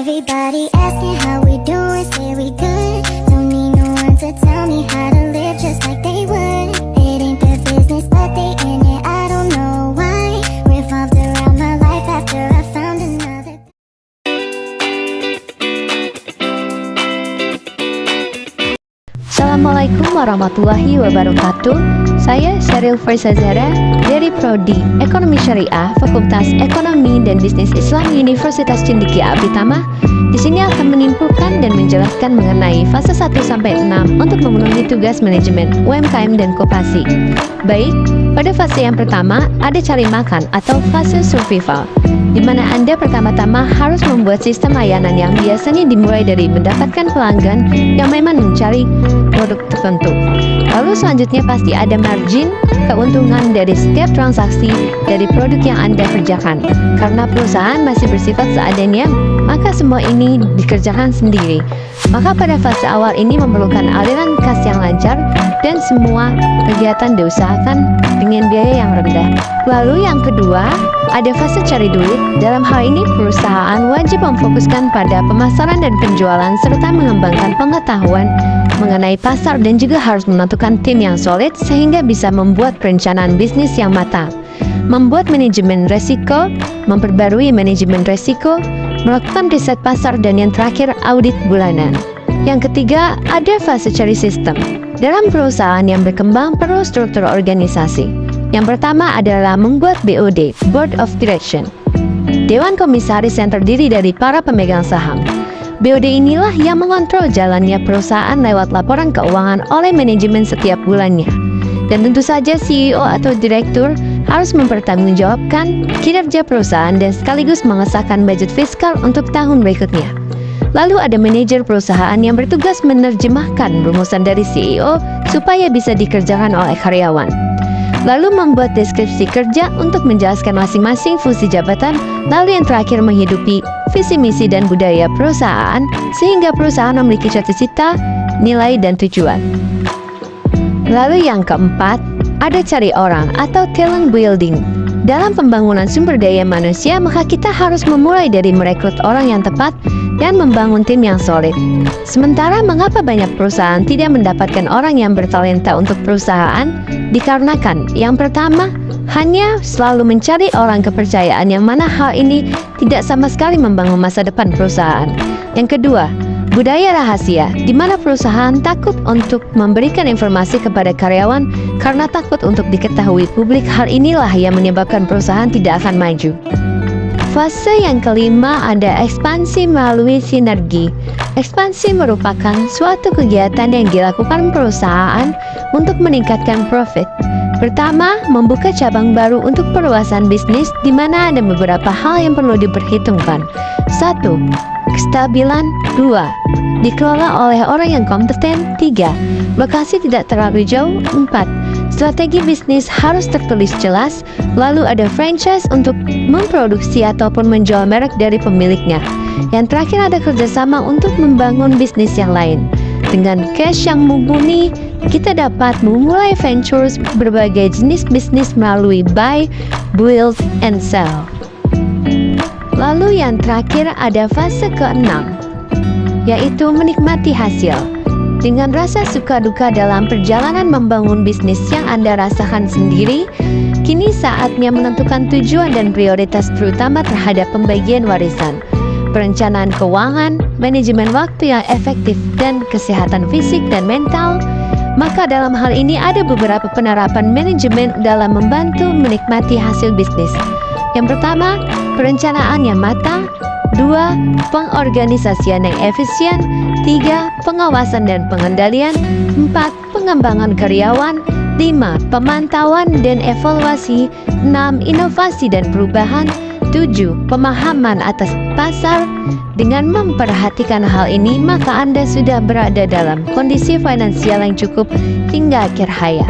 Everybody asking how we doing, say we good. Don't need no one to tell me how to live just like they would. It ain't their business, but they in it, I don't know why. Revolved around my life after I found another. Assalamualaikum warahmatullahi wabarakatuh. Saya Sheryl Faizazara dari Prodi Ekonomi Syariah Fakultas Ekonomi dan Bisnis Islam Universitas Cendekia Abhidharma. Di sini akan menyimpulkan dan menjelaskan mengenai fase 1 sampai 6 untuk memenuhi tugas manajemen UMKM dan koperasi. Baik, pada fase yang pertama ada cari makan atau fase survival, di mana Anda pertama-tama harus membuat sistem layanan yang biasanya dimulai dari mendapatkan pelanggan yang memang mencari produk tertentu. Lalu selanjutnya pasti ada margin, keuntungan dari setiap transaksi dari produk yang Anda kerjakan. Karena perusahaan masih bersifat seadanya, maka semua ini dikerjakan sendiri. Maka pada fase awal ini memerlukan aliran kas yang lancar dan semua kegiatan diusahakan dengan biaya yang rendah. Lalu yang kedua, ada fase cari duit. Dalam hal ini, perusahaan wajib memfokuskan pada pemasaran dan penjualan serta mengembangkan pengetahuan mengenai pasar dan juga harus menentukan tim yang solid sehingga bisa membuat perencanaan bisnis yang matang. Membuat manajemen resiko, memperbarui manajemen resiko, melakukan riset pasar, dan yang terakhir audit bulanan. Yang ketiga, ada fase cari sistem. Dalam perusahaan yang berkembang perlu struktur organisasi. Yang pertama adalah membuat BOD, Board of Direction, Dewan Komisaris yang terdiri dari para pemegang saham. BOD inilah yang mengontrol jalannya perusahaan lewat laporan keuangan oleh manajemen setiap bulannya. Dan tentu saja CEO atau direktur harus mempertanggungjawabkan kinerja perusahaan dan sekaligus mengesahkan budget fiskal untuk tahun berikutnya. Lalu ada manajer perusahaan yang bertugas menerjemahkan rumusan dari CEO supaya bisa dikerjakan oleh karyawan. Lalu membuat deskripsi kerja untuk menjelaskan masing-masing fungsi jabatan. Lalu yang terakhir menghidupi visi misi dan budaya perusahaan sehingga perusahaan memiliki cita-cita, nilai, dan tujuan. Lalu yang keempat, ada cari orang atau talent building. Dalam pembangunan sumber daya manusia, maka kita harus memulai dari merekrut orang yang tepat dan membangun tim yang solid. Sementara mengapa banyak perusahaan tidak mendapatkan orang yang bertalenta untuk perusahaan? Dikarenakan yang pertama, hanya selalu mencari orang kepercayaan yang mana hal ini tidak sama sekali membangun masa depan perusahaan. Yang kedua, budaya rahasia, di mana perusahaan takut untuk memberikan informasi kepada karyawan karena takut untuk diketahui publik. Hal inilah yang menyebabkan perusahaan tidak akan maju. Fase yang kelima ada ekspansi melalui sinergi. Ekspansi merupakan suatu kegiatan yang dilakukan perusahaan untuk meningkatkan profit. Pertama, membuka cabang baru untuk perluasan bisnis di mana ada beberapa hal yang perlu diperhitungkan. 1. Kestabilan. 2. Dikelola oleh orang yang kompeten. 3. Lokasi tidak terlalu jauh. 4. Strategi bisnis harus tertulis jelas. Lalu ada franchise untuk memproduksi ataupun menjual merek dari pemiliknya. Yang terakhir ada kerjasama untuk membangun bisnis yang lain. Dengan cash yang mumpuni, kita dapat memulai ventures berbagai jenis bisnis melalui buy, build, and sell. Lalu yang terakhir ada fase ke-6, yaitu menikmati hasil. Dengan rasa suka duka dalam perjalanan membangun bisnis yang Anda rasakan sendiri, kini saatnya menentukan tujuan dan prioritas terutama terhadap pembagian warisan, perencanaan keuangan, manajemen waktu yang efektif, dan kesehatan fisik dan mental. Maka dalam hal ini ada beberapa penerapan manajemen dalam membantu menikmati hasil bisnis. Yang pertama, perencanaan yang matang. 2. Pengorganisasian yang efisien. 3. Pengawasan dan pengendalian. 4. Pengembangan karyawan. 5. Pemantauan dan evaluasi. 6. Inovasi dan perubahan. 7. Pemahaman atas pasar. Dengan memperhatikan hal ini, maka Anda sudah berada dalam kondisi finansial yang cukup hingga akhir hayat.